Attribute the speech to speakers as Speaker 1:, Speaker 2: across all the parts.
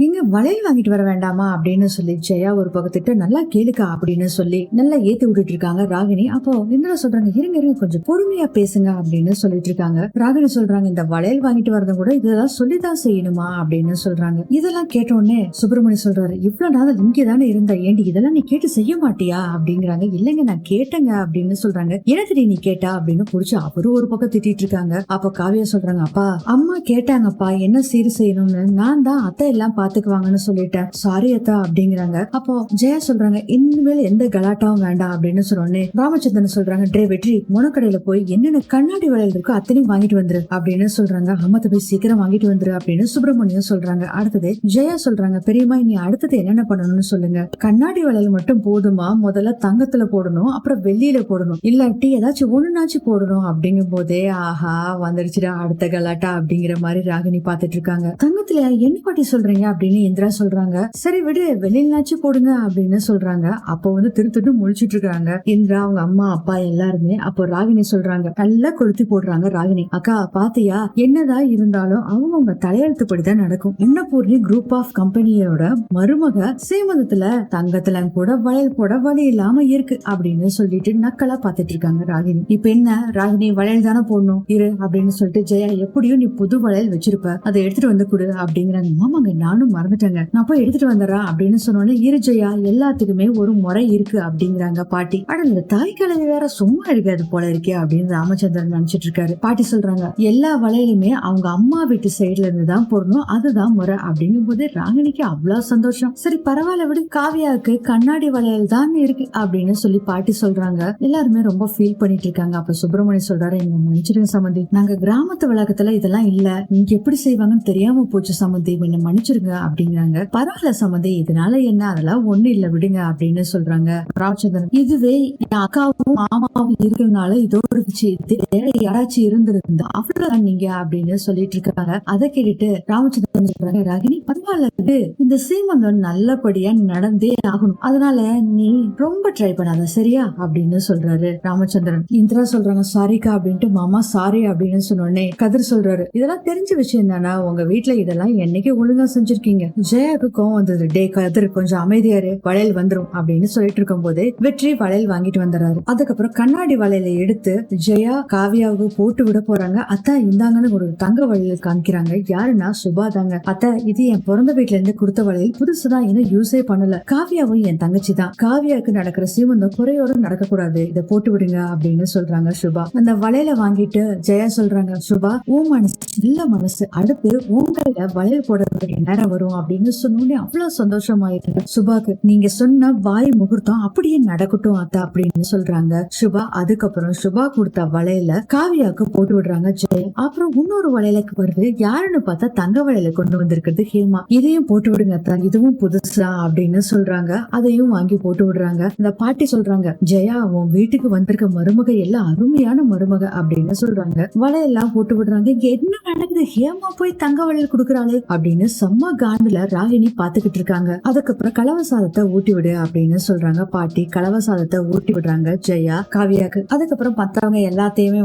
Speaker 1: இங்க வளையல் வாங்கிட்டு வர வேண்டாமா அப்படின்னு சொல்லி ஜெயா ஒரு பக்கத்துட்டு நல்லா கேளுக்கா அப்படின்னு சொல்லி நல்லா ஏத்தி விட்டுட்டு இருக்காங்க ராகினி. அப்போ இந்திரா சொல்றாங்க, இருங்க இருங்க கொஞ்சம் பொறுமையா பேசுங்க அப்படின்னு சொல்லிட்டு இருக்காங்க. ராகினி சொல்றாங்க, இந்த வளையல் வாங்கிட்டு வரதும் கூட இதெல்லாம் சொல்லிதான் செய்யணுமா அப்படின்னு சொல்றாங்க. இதெல்லாம் கேட்ட உடனே சுப்பிரமணி சொல்றாரு, இவ்வளவு நாள் இங்கதானே இருந்த, ஏண்டி இதெல்லாம் நீ கேட்டு செய்ய மாட்டியா அப்படிங்கிறாங்க. இல்லங்க நான் கேட்டேங்க அப்படின்னு சொல்றாங்க. எனக்கு நீ கேட்டா அப்படின்னு புடிச்சு அவரு ஒரு பக்கம் திட்டிட்டு இருக்காங்க. அப்ப காவியா சொல்றாங்க, அப்பா அம்மா கேட்டாங்கப்பா என்ன சீர் செய்யணும்னு, நான் தான் அத்தை எல்லாம் பாத்துக்குவாங்கன்னு சொல்லிட்டேன், சாரி அத்தா அப்படிங்கிறாங்க. அப்போ ஜெயா சொல்றாங்க, இனிமேல் எந்த கலாட்டாவும் வேண்டாம் அப்படின்னு சொன்னோடனே ராமச்சந்திரன் சொல்றாங்க, டே வெற்றி முனக்கடையில போய் என்னென்ன கண்ணாடி வளையல் இருக்கோ அத்தனையும் வாங்கிட்டு வந்துரு அப்படின்னு சொல்றாங்க. அம்மத்தை போய் சீக்கிரம் வாங்கிட்டு வந்துரு அப்படின்னு சுப்பிரமணியம் சொல்றாங்க. அடுத்தது ஜெயா சொல்றாங்க, பெரியம்மா நீ அடுத்தது என்னென்ன பண்ணணும்னு சொல்லுங்க. கண்ணாடி வளையல் மட்டும் போதுமா, முதல்ல தங்கத்துல போடணும், அப்புறம் வெள்ளியில போடணும், இல்லாட்டி ஏதாச்சும் ஒண்ணுனாச்சும் போடணும் அப்படிங்கும் போதே ஆஹா வந்துருச்சுடா அடுத்த கலாட்டா அப்படிங்கிற மாதிரி ராகினி பாத்துட்டு இருக்காங்க. தங்கத்துல என்ன பாட்டி சொல்றீங்க அப்படின்னு இந்திரா சொல்றாங்க. சரி விடு வெளியிலாச்சும் போடுங்க அப்படின்னு சொல்றாங்க. அப்போ திருத்துட்டு முழிச்சிட்டு இருக்காங்க இந்திரா, அவங்க அம்மா அப்பா எல்லாருமே. அப்போ ராகினி சொல்றாங்க, நல்லா கொளுத்தி போடுறாங்க ராகினி. அக்கா பாத்தியா, என்னதான் இருந்தாலும் அவங்க தலையெழுத்துப்படிதான் நடக்கும். அன்னபூர்ணி குரூப் ஆஃப் கம்பெனியோட மருமக சீமந்தத்துல தங்கத்துல கூட வளையல் போட வழி இல்லாம இருக்கு அப்படின்னு சொல்லிட்டு நக்கலா பாத்துட்டு இருக்காங்க ராகினி. இப்ப என்ன ராகினி வளையல் தானே போடணும் இரு அப்படின்னு சொல்லிட்டு ஜெயா, எப்படியும் நீ புது வளையல் வச்சிருப்ப, அதை எடுத்துட்டு வந்து கொடு அப்படிங்கிறாங்க. ஆமாங்க நானும் மறந்துட்டேங்க, நான் போய் எடுத்துட்டு வந்துடுறேன் அப்படின்னு சொன்னோன்னே, இரு ஜெயா எல்லாத்துக்குமே ஒரு முறை இருக்கு அப்படிங்கிறாங்க பாட்டி. ஆனா இந்த தாய் கிழவி வேற சும்மா இருக்காது போல இருக்கே அப்படின்னு ராமச்சந்திரன் நினைச்சிட்டு இருக்காரு. பாட்டி சொல்றாங்க, எல்லா வளையலுமே அவங்க அம்மா வீட்டு சைடுல இருந்து தான் போடணும், அதுதான் முறை அப்படிங்கும் போது ராகினிக்கு அவ்வளவு சந்தோஷம். சரி பரவாயில்ல விடு, காவியாவுக்கு கண்ணாடி வளையல் தான் இருக்கு அப்படின்னு சொல்லி பாட்டி சொல்றாங்க. எல்லாருமே ரொம்ப ஃபீல் பண்ணிட்டு இருக்காங்க. அப்ப சுப்பிரமணியம் சொல்றாரு, எங்க மன்னிச்சிருங்க சம்பந்தி, நாங்க கிராமத்து வழக்கத்துல இதெல்லாம் இல்ல, இங்க எப்படி செய்வாங்கன்னு தெரியாம போச்சு சம்பந்தி, என்ன மன்னிச்சிருங்க அப்படிங்கிறாங்க. பரவாயில்ல சம்பந்தி, இதனால என்ன, அதெல்லாம் ஒண்ணு இல்ல விடுங்க அப்படின்னு சொல்றாங்க ராமச்சந்திரன். இதுவே என் அக்காவும் மாமாவும் இருக்கிறதுனால இதோ ஒரு விஷயத்து வேற யாராச்சும் இருந்திருந்தா அவ்வளவுதான் நீங்க அப்படின்னு சொல்லிட்டு இருக்காங்க. அதை கேட்டுட்டு ராமச்சந்திரன் சொல்றாங்க, ராகினி பரவாயில்ல, இந்த சீமந்தம் நல்லபடியா நடந்தே ஆகணும், அதனால நீ ரொம்ப ட்ரை பண்ணாத சரியா அப்படின்னு சொல்றாரு ராமச்சந்திரன். இந்திரா சொல்றாங்க, சாரிக்கா அப்படின்ட்டு. மாமா சாரி அப்படின்னு சொன்னோடனே கதிர் சொல்றாரு, இதெல்லாம் தெரிஞ்ச விஷயம் தானே, உங்க வீட்டுல இதெல்லாம் என்னைக்கு ஒழுங்கா செஞ்சிருக்கீங்க. ஜெயாவுக்கு கோவம் வந்தது, டே கதிர் கொஞ்சம் அமைதியாரு, வளையல் வந்துரும் அப்படின்னு சொல்லிட்டு இருக்கும் போது வெற்றி வளையல் வாங்கிட்டு வந்துறாரு. அதுக்கப்புறம் கண்ணாடி வளையல எடுத்து ஜெயா காவியாவுக்கு போட்டு விட போறாங்க. அத்தா இந்தாங்கன்னு ஒரு தங்க வளையல் காமிக்கிறாங்க. யாருன்னா சுபா தாங்க. அத்தா இது என் பிறந்த வீட்டுல இருந்து கொடுத்த வளையல், புதுசுதான், இன்னும் யூஸே பண்ணல, காவியாவும் என் தங்கச்சி தான், காவியாவுக்கு நடக்கிற சீமந்தம் குறையோட நடக்க கூடாது, இதை போட்டு விடுங்க அப்படின்னு சொல்றாங்க சுபா. அந்த வளையல வாங்கிட்டு ஜெயா சொல்றாங்க, சுபா உன் மனசு நல்ல மனசு, அடுத்து உங்கள வளையல் போட வேண்டிய நேரம் வரும் அப்படின்னு சொன்னோடனே அவ்வளவு சந்தோஷமாயிருக்கு சுபாக்கு. நீங்க சொன்ன வாய் முகூர்த்தம் அப்படியே நடக்கட்டும் அத்தா அப்படின்னு சொல்றாங்க சுபா. அதுக்கப்புறம் சுபா கொடுத்த வளையல காவியாவுக்கு போட்டு விடுறாங்க ஜெயா. அப்புறம் இன்னொரு வளையலுக்கு வருது, யாருன்னு பார்த்தா தங்க வளையல கொண்டு வந்திருக்கிறது ஹேமா. இதையும் போட்டு விடுங்க அத்தா, இதுவும் புதுசா அப்படின்னு சொல்றாங்க. அதையும் வாங்கி போட்டு விடுறாங்க. இந்த பாட்டி சொல்றாங்க, ஜெயா உன் வீட்டுக்கு வந்திருக்க மருமக எல்லாம் அருமையான மருமக அப்படின்னு சொல்றாங்க. வளையெல்லாம் போட்டு விடுறாங்க. இங்க என்ன நடக்குது, ஹேமா போய் தங்க வளையல் குடுக்கறாளே அப்படின்னு செம்ம காண்டுல ராகினி பாத்துக்கிட்டு இருக்காங்க. அதுக்கப்புறம் கலவ சாதத்தை ஊட்டி விடு அப்படின்னு சொல்றாங்க பாட்டி. கலவ சாதத்தை ஊட்டி விடுறாங்க ஜெயா காவியாக்கு. அதுக்கப்புறம் மத்தவங்க எல்லாத்தையுமே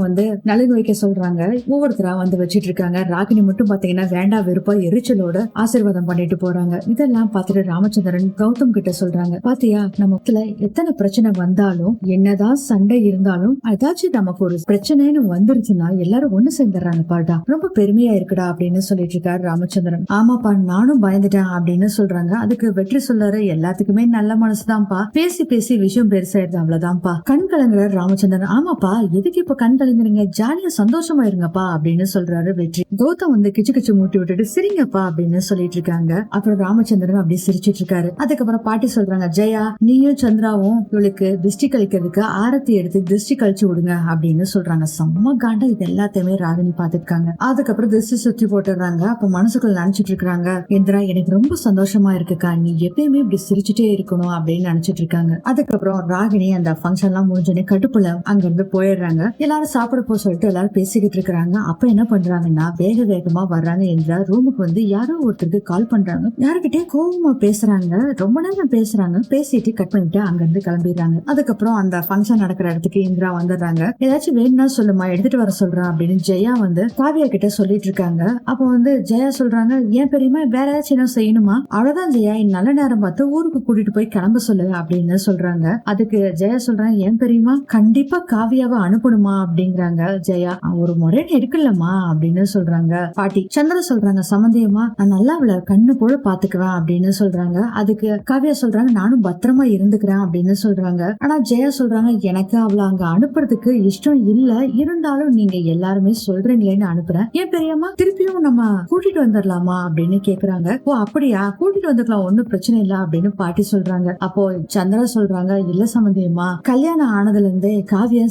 Speaker 1: நலுங்கு வைக்க சொல்றாங்க. ஒவ்வொருத்தரா வச்சிட்டு இருக்காங்க. ராகினி மட்டும் பாத்தீங்கன்னா வேண்டா வெறுப்பா எரிச்சலோட ஆசீர்வாதம் பண்ணிட்டு போறாங்க. இதெல்லாம் பார்த்துட்டு ராமச்சந்திரன் கௌதம் கிட்ட சொல்றாங்க, பாத்தியா நமக்குல எத்தனை பிரச்சனை வந்தாலும் என்னதான் சண்டை இருந்தாலும் ஏதாச்சும் நமக்கு ஒரு பிரச்சனைன்னு வந்துருச்சுன்னா எல்லாரும் ஒண்ணு சேர்ந்துடுறாங்க பாட்டா, ரொம்ப பெருமையா இருக்குடா அப்படின்னு சொல்லிட்டு இருக்காரு ராமச்சந்திரன். ஆமாப்பா நானும் பயந்துட்டேன் அப்படின்னு சொல்றாங்க. அதுக்கு வெற்றி சொல்றாரு, எல்லாத்துக்குமே நல்ல மனசுதான்ப்பா, பேசி பேசி விஷயம் பெருசாயிருது அவ்வளவுதான்ப்பா. கண் கலங்குறாரு ராமச்சந்திரன். ஆமாப்பா எதுக்கு இப்ப கண் கலங்குறீங்க, ஜாலியா சந்தோஷமா இருங்கப்பா அப்படின்னு சொல்றாரு வெற்றி. கௌதம் கிச்சு கிச்சு மூட்டி விட்டுட்டு சிரிங்கப்பா அப்படின்னு சொல்லிட்டு இருக்காங்க. அப்புறம் ராமச்சந்திரன் அப்படி சிரிச்சிட்டு இருக்காரு. அதுக்கப்புறம் பாட்டி சொல்றாங்க, ஜெயா நீயும் சந்திராவும் இவளுக்கு திருஷ்டி கழிக்கிறதுக்கு ஆரத்தி எடுத்து திருஷ்டி கழிச்சு விடுங்க அப்படின்னு சொல்றாங்க. செம்ம காண்டா இது எல்லாத்தையுமே ராகினி பாத்துருக்காங்க. அதுக்கப்புறம் திருஷ்டி சுத்தி போட்டுறாங்க. அப்ப மனசுக்குள்ள நினைச்சிட்டு இருக்காங்க, இந்திரா எனக்கு ரொம்ப சந்தோஷமா இருக்குக்கா, நீ எப்பயுமே இப்படி சிரிச்சுட்டே இருக்கணும் அப்படின்னு நினைச்சிட்டு இருக்காங்க. அதுக்கப்புறம் ராகினி அந்த ஃபங்க்ஷன் எல்லாம் முடிஞ்சோடனே கட்டுப்புல அங்க இருந்து போயிடுறாங்க. எல்லாரும் சாப்பிட போ சொல்லிட்டு எல்லாரும் பேசிக்கிட்டு இருக்காங்க. அப்ப என்ன பண்றாங்கன்னா வேக வேகமா வர்றாங்க என்றா ரூமுக்கு யாரோ ஒருத்தருக்கு கால் பண்றாங்க. யாருக்கிட்டே கோவமா பேசுறாங்க, ரொம்ப நேரம் பேசுறாங்க. பேசிட்டு கட் பண்ணிட்டு அங்க இருந்து கிளம்பிடுறாங்க. அதுக்கப்புறம் அந்த ஃபங்க்ஷன் நடக்கிற இடத்துக்கு இந்திரா வந்துடுறாங்க. ஏதாச்சும் வேணும்னா சொல்லுமா எடுத்துட்டு வர சொல்றேன் அப்படின்னு ஜெயா காவியா கிட்ட சொல்லிட்டு இருக்காங்க. அப்போ ஜெயா சொல்றாங்க, ஏன் பெரியமா வேற ஏதாச்சும் செய்யணுமா? அவ்வளவுதான் ஜெயா, நல்ல நேரம் பார்த்து ஊருக்கு கூட்டிட்டு போய் கிளம்ப சொல்லு அப்படின்னு சொல்றாங்க. அதுக்கு ஜெயா சொல்றாங்க, ஏன் பெரியமா கண்டிப்பா காவியாவை அனுப்பணுமா அப்படிங்கிறாங்க ஜெயா. ஒரு முறைன்னு இருக்குல்லம்மா அப்படின்னு சொல்றாங்க பாட்டி. சந்திரன் சொல்றாங்க, சம்பந்தியம்மா நான் நல்லா அவளை கண்ணு போல பாத்துக்குவேன் அப்படின்னு சொல்றாங்க. அதுக்கு காவியா சொல்றாங்க, நானும் பத்திரமா இருந்துக்கிறேன் அப்படின்னு சொல்றாங்க. ஆனா ஜெயா சொல்றாங்க, எனக்கு அவளை அங்க அனுப்புறதுக்கு இஷ்டம் இல்ல, இருந்தாலும் நீங்க எல்லாருமே சொல்றீங்களேன்னு அனுப்புறேன். ஏன் பெரியம்மா திருப்பியும் நம்ம கூட்டிட்டு வந்துடலாமா அப்படின்னு கேக்குறாங்க. ஓ அப்படியா, கூட்டிட்டு வந்துக்கலாம், ஒன்னும் பிரச்சனை இல்ல அப்படின்னு பாட்டி சொல்றாங்க. அப்போ சந்திரா சொல்றாங்க, இல்ல சம்பந்தியம்மா, கல்யாணம் ஆனதுல இருந்தே காவியா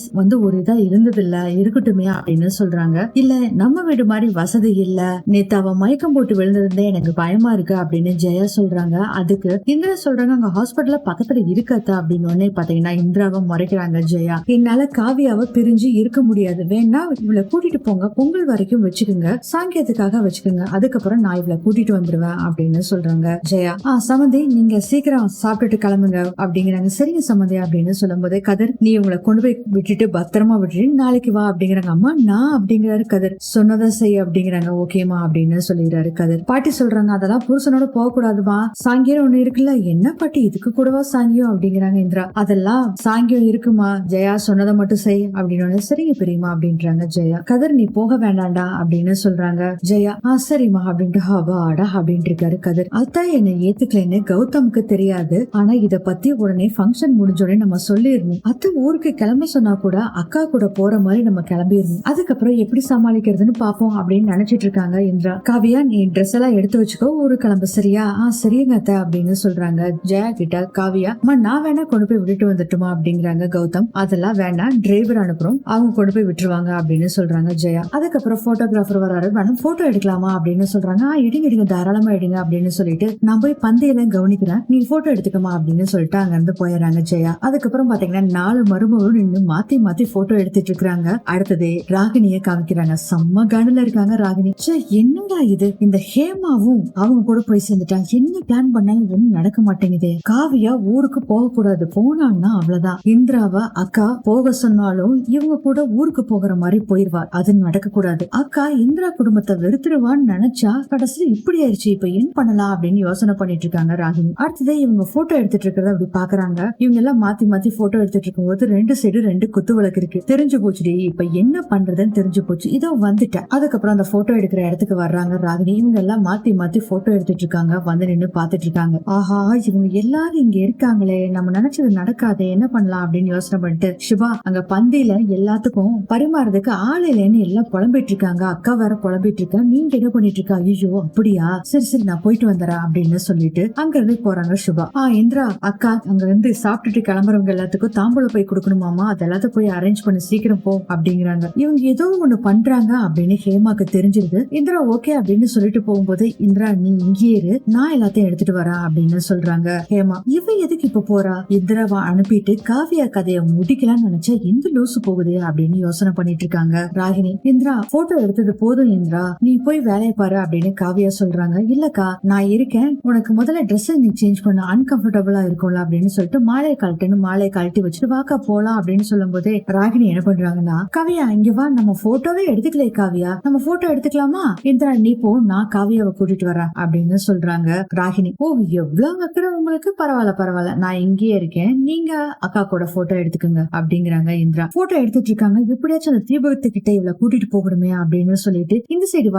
Speaker 1: ஒரு இதா இருந்தது இல்ல, இருக்கட்டுமே அப்படின்னு சொல்றாங்க. இல்ல நம்ம வீடு மாதிரி வசதி இல்ல, நேத்து அவ மயக்கம் போட்டு விழுந்ததுந்தே எனக்கு பயமா இருக்கு அப்படின்னு ஜெயா சொல்றாங்க. அதுக்கு இந்திரா சொல்றாங்க, அங்க ஹாஸ்பிட்டல்ல பக்கத்துல இருக்கத்தா அப்படின்னு உடனே பாத்தீங்கன்னா இந்திராவை முறைக்கிறாங்க ஜெயா. என்னால காவியாவை பிரிஞ்சு இருக்க முடியாது, வேணா இவளை கூட்டிட்டு போங்க, பொங்கல் வரைக்கும் வச்சுக்கோங்க, சாங்கியத்துக்காக வச்சுக்கோங்க, அதுக்கப்புறம் நான் இவளை கூட்டிட்டு வந்துருவேன் அப்படின்னு சொல்றாங்க ஜெயா. சமந்தி நீங்க சீக்கிரம் சாப்பிட்டுட்டு கிளம்புங்க அப்படிங்கிறாங்க. சரிங்க சமந்தி அப்படின்னு சொல்லும் போதே கதிர், நீ உங்களை கொண்டு போய் விட்டுட்டு பத்திரமா விட்டுட்டு நாளைக்கு வா அப்படிங்கிறாங்க. அம்மா நான் அப்படிங்கிறாரு கதிர். சொன்னதை செய் அப்படிங்கிறாங்க. ஓகேமா அப்படின்னு சொல்லிடுறாரு கதிர். பாட்டி சொல்றாங்க, அதெல்லாம் புருஷனோட போக கூடாதுமா, சாங்கியம் ஒண்ணு இருக்குல்ல. என்ன பாட்டி இதுக்கு கூடவா சாங்கியம் அப்படிங்கிறாங்க இந்திரா. அதெல்லாம் சாங்கியம் இருக்குமா, ஜெயா சொன்னதை மட்டும் செய் அப்படின்னு. சரிங்க பெரியமா அப்படின்றாங்க ஜெயா. கதிர் நீ போக வேண்டாண்டா அப்படின்னு சொல்றாங்க ஜெயா. சரிம்மா அப்படின்ட்டு ஹபாடா அப்படின்ட்டு இருக்காரு கதிர். அதான் என்ன ஏத்துக்கலன்னு கௌதமுக்கு தெரியாது, ஆனா இத பத்தி உடனே ஃபங்க்ஷன் முடிஞ்சோடனே நம்ம சொல்லிடணும். அத்தை ஊருக்கு கிளம்ப சொன்னா கூட அக்கா கூட போற மாதிரி நம்ம கிளம்பிடணும், அதுக்கப்புறம் எப்படி சமாளிக்கிறதுன்னு பாப்போம் அப்படின்னு நினைச்சிட்டு இருக்காங்க இந்திரா. காவியா நீ ட்ரெஸ் எல்லாம் எடுத்து வச்சுக்கோ, ஊருக்கு கிளம்ப சரியா? சரிங்க அத்தை அப்படின்னு சொல்றாங்க ஜெயா கிட்ட. காவியா, நான் வேணா கொண்டு போய் விட்டுட்டு வந்துட்டுமா அப்படிங்கிறாங்க கௌதம். அதெல்லாம் வேணாம், டிரைவர் அனுப்புறோம், அவங்க கொண்டு போய் விட்டுருவாங்க அப்படின்னு சொல்றாங்க ஜெயா. அதுக்கப்புறம் போட்டோகிராஃபர் வராரு, மேடம் போட்டோ எடுக்கலாமா அப்படின்னு சொல்றாங்க. எடுங்க தாராளமா எடுங்க அப்படின்னு சொல்லிட்டு, நான் போய் பந்தையெல்லாம் கவனிக்கிறேன், நீ போட்டோ எடுத்துக்கமா அப்படின்னு சொல்லிட்டு அங்க இருந்து போயிடறாங்க ஜெயா. அதுக்கப்புறம் பாத்தீங்கன்னா 4 மருமகளும் நின்று மாத்தி மாத்தி போட்டோ எடுத்துட்டு இருக்காங்க. அடுத்தது ராகினிய காமிக்கிறாங்க. செம்ம காடுல இருக்காங்க ராகினி. என்னடா இது, இந்த ஹேமாவும் அவங்க கூட போய் சேர்ந்துட்டாங்க, என்ன பிளான் பண்ணாலும் ஒண்ணும் நடக்க மாட்டேங்குது. காவியா ஊருக்கு போக கூடாது, போனான்னா அவ்வளவுதான். இந்திராவ அக்கா போக சொன்னாலும் இவங்க கூட ஊருக்கு போகிற மாதிரி போயிருவா, அது நடக்க கூடாது. அக்கா இந்திரா குடும்பத்தை வெறுத்துருவான்னு நினைச்சா கடைசியில இப்படி ஆயிடுச்சு, இப்ப என்ன பண்ணலாம் அப்படின்னு யோசனை பண்ணிட்டு இருக்காங்க ராகினி. அடுத்தது இவங்க போட்டோ எடுத்துட்டு இருக்கிறத அப்படி பாக்குறாங்க. இவங்க எல்லாம் மாத்தி மாத்தி போட்டோ எடுத்துட்டு இருக்கும் போது 2 சைடு 2 குத்து விளக்கு இருக்கு. தெரிஞ்சு போச்சுடி, இப்ப என்ன பண்றதுன்னு தெரிஞ்சு போச்சு, இதோ வந்துட்டேன். அதுக்கப்புறம் அந்த போட்டோ எடுக்கிற இடத்துக்கு வர்றாங்க ராகினி. இவங்க எல்லாம் மாத்தி மாத்தி போட்டோ எடுத்துட்டு இருக்காங்க. வந்து நின்று பாத்துட்டு இருக்காங்க. ஆஹா இவங்க எல்லாரும் இங்க இருக்காங்களே, நம்ம நினைச்சது நடக்காதே, என்ன பண்ணலாம் அப்படின்னு யோசனை பண்ணிட்டு சிவா அங்க பந்தியில எல்லாத்துக்கும் பரிமாறதுக்கு ஆள் இல்லைன்னு எல்லாம் புலம்பிட்டு இருக்காங்க. அக்கா வேற புலம்பிட்டு இருக்கா, நீங்க என்ன பண்ணிட்டு இருக்கா? ஐயோ அப்படியா, சரி சரி நான் போயிட்டு வந்துறேன் அப்படின்னு சொல்லிட்டு அங்க இருந்து போறாங்க சுபா. இந்திரா அக்கா அங்க இருந்து சாப்பிட்டுட்டு கிளம்புறவங்க எல்லாத்துக்கும் தாம்பூல போய் கொடுக்கணுமாமா, அதெல்லாத்தையும் போய் அரேஞ்ச் பண்ணி சீக்கிரம் போ அப்படிங்கிறாங்க. இவங்க ஏதோ ஒண்ணு பண்றாங்க அப்படின்னு ஹேமாக்கு தெரிஞ்சிருது. இந்திரா ஓகே அப்படின்னு சொல்லிட்டு போகும்போது, இந்திரா நீ இங்கே இரு, நான் எல்லாத்தையும் எடுத்துட்டு வரேன் அப்படின்னு சொல்றாங்க ஹேமா. இவ எதுக்கு இப்ப போறா? இந்திராவை அனுப்பிட்டு காவியா கதையை முடிக்கலாம்னு நினைச்சா எந்த லூசு போகுது அப்படின்னு யோசனை பண்ணிட்டு இருக்காங்க ராகினி. இந்திரா போட்டோ எடுத்தது போதும் இந்திரா, நீ போய் வேலையை பாரு அப்படின்னு காவியா சொல்றாங்க. இல்லக்கா நான் இருக்கேன், உனக்கு முதல்ல ட்ரெஸ் நீ சேஞ்ச் பண்ண, அன்கம்ஃபர்டபுளா இருக்கும்ல அப்படின்னு சொல்லிட்டு மாலையை கழட்டி வச்சுட்டு வாக்கா போலாம் அப்படின்னு சொல்லும் போதே ராகினி என்ன பண்றாங்கன்னா, காவியா இங்க வா, நம்ம போட்டோவே எடுத்துக்கல காவியா, நம்ம போட்டோ எடுத்துக்கலாமா? இந்திரா நீ போ, நான் காவியாவை கூட்டிட்டு வரேன் அப்படின்னு சொல்றாங்க ராகினி. ஓ எவ்வளவு வைக்கிற உங்களுக்கு, பரவாயில்ல நான் இங்கேயே இருக்கேன், நீங்க அக்கா கூட போட்டோ எடுத்துக்கோங்க அப்படிங்கிறாங்க இந்திரா. போட்டோ எடுத்துட்டு இருக்காங்க. எப்படியாச்சும் அந்த தீபத்துக்கிட்ட இவ்வளவு கூட்டிட்டு போகணுமே அப்படின்னு சொல்லிட்டு இந்த சைடு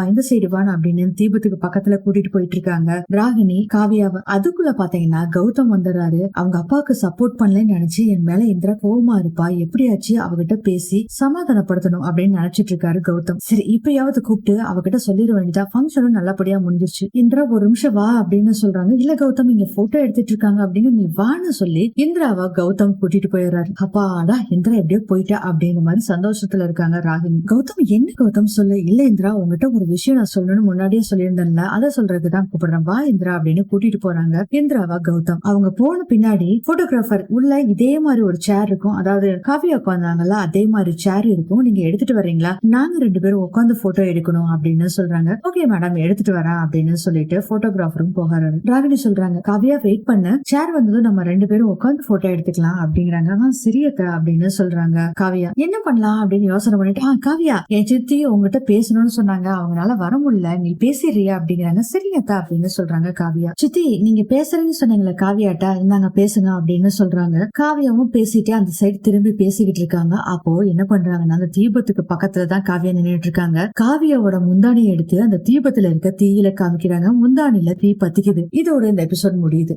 Speaker 1: வான்னு அப்படின்னு தீபத்துக்கு பக்கத்துல கூட்டிட்டு போயிட்டு இருக்காங்க ராகினி காவியாவை. அதுக்குள்ள பாத்தீங்கன்னா கௌதம் வந்துடுறாரு. அவங்க அப்பாவுக்கு சப்போர்ட் பண்ணலன்னு நினைச்சு என் மேல இந்திரா கோவமா இருப்பா, எப்படியாச்சு அவகிட்ட பேசி சமாதானப்படுத்தணும் அப்படின்னு நினைச்சிட்டு இருக்காரு கௌதம். சரி இப்பயாவது கூப்பிட்டு அவகிட்ட சொல்லிட வேண்டியதா, ஃபங்க்ஷனும் நல்லபடியா முடிஞ்சிருச்சு. இந்திரா ஒரு நிமிஷம் வா அப்படின்னு சொல்றாங்க. இல்ல கௌதம் இங்க போட்டோ எடுத்துட்டு இருக்காங்க அப்படின்னு நீ வான்னு சொல்லி இந்திராவை கௌதம் கூட்டிட்டு போயிடுறாரு. அப்பாடா இந்திரா எப்படியோ போயிட்டா அப்படிங்கிற மாதிரி சந்தோஷத்துல இருக்காங்க ராகினி. கௌதம் என்ன கௌதம் சொல்லு. இல்ல இந்திரா உங்ககிட்ட ஒரு விஷயம் நான் சொல்லணும்னு முன்னாடியே சொல்லியிருந்தேன்ல, அதை சொல்றதுக்குதான் கூப்பிடுறேன், வா இந்திரா அப்படின்னு கூட்டிட்டு போறாங்க இந்திராவா கௌதம். அவங்க போன பின்னாடி போட்டோகிராஃபர் உள்ள இதே மாதிரி ஒரு சேர் இருக்கும், அதாவது காவியா உட்காந்தாங்கல்ல அதே மாதிரி சேர் இருக்கும், நீங்க எடுத்துட்டு வர்றீங்களா, நாங்க 2 பேரும் உட்காந்து போட்டோ எடுக்கணும் அப்படின்னு சொல்றாங்க. ஓகே மேடம் எடுத்துட்டு வரேன் அப்படின்னு சொல்லிட்டு போட்டோகிராஃபரும் போகிறாரு. ராகினி சொல்றாங்க, காவியா வெயிட் பண்ண, சேர் வந்ததும் நம்ம 2 பேரும் உட்காந்து போட்டோ எடுத்துக்கலாம் அப்படிங்கிறாங்க. சரியத்த அப்படின்னு சொல்றாங்க காவியா. என்ன பண்ணலாம் அப்படின்னு யோசனை பண்ணிட்டு, காவியா என் சித்தி உங்ககிட்ட பேசணும்னு சொன்னாங்க, அவங்களால வர முடியல, நீ பேசிடுறியா அப்படிங்கிறாங்க. சரி சரிங்கத்தா அப்படின்னு சொல்றாங்க காவியா. சித்தி நீங்க பேசுறேன்னு சொன்னீங்களே காவியாட்டா, இந்தாங்க பேசுங்க அப்படின்னு சொல்றாங்க. காவியாவும் பேசிட்டே அந்த சைடு திரும்பி பேசிக்கிட்டு இருக்காங்க. அப்போ என்ன பண்றாங்கன்னா அந்த தீபத்துக்கு பக்கத்துலதான் காவியா நின்னுட்டு இருக்காங்க. காவியாவோட முந்தானியை எடுத்து அந்த தீபத்துல இருக்க தீயில காமிக்கிறாங்க. முந்தானில தீ பத்திக்குது. இதோட இந்த எபிசோட் முடியுது.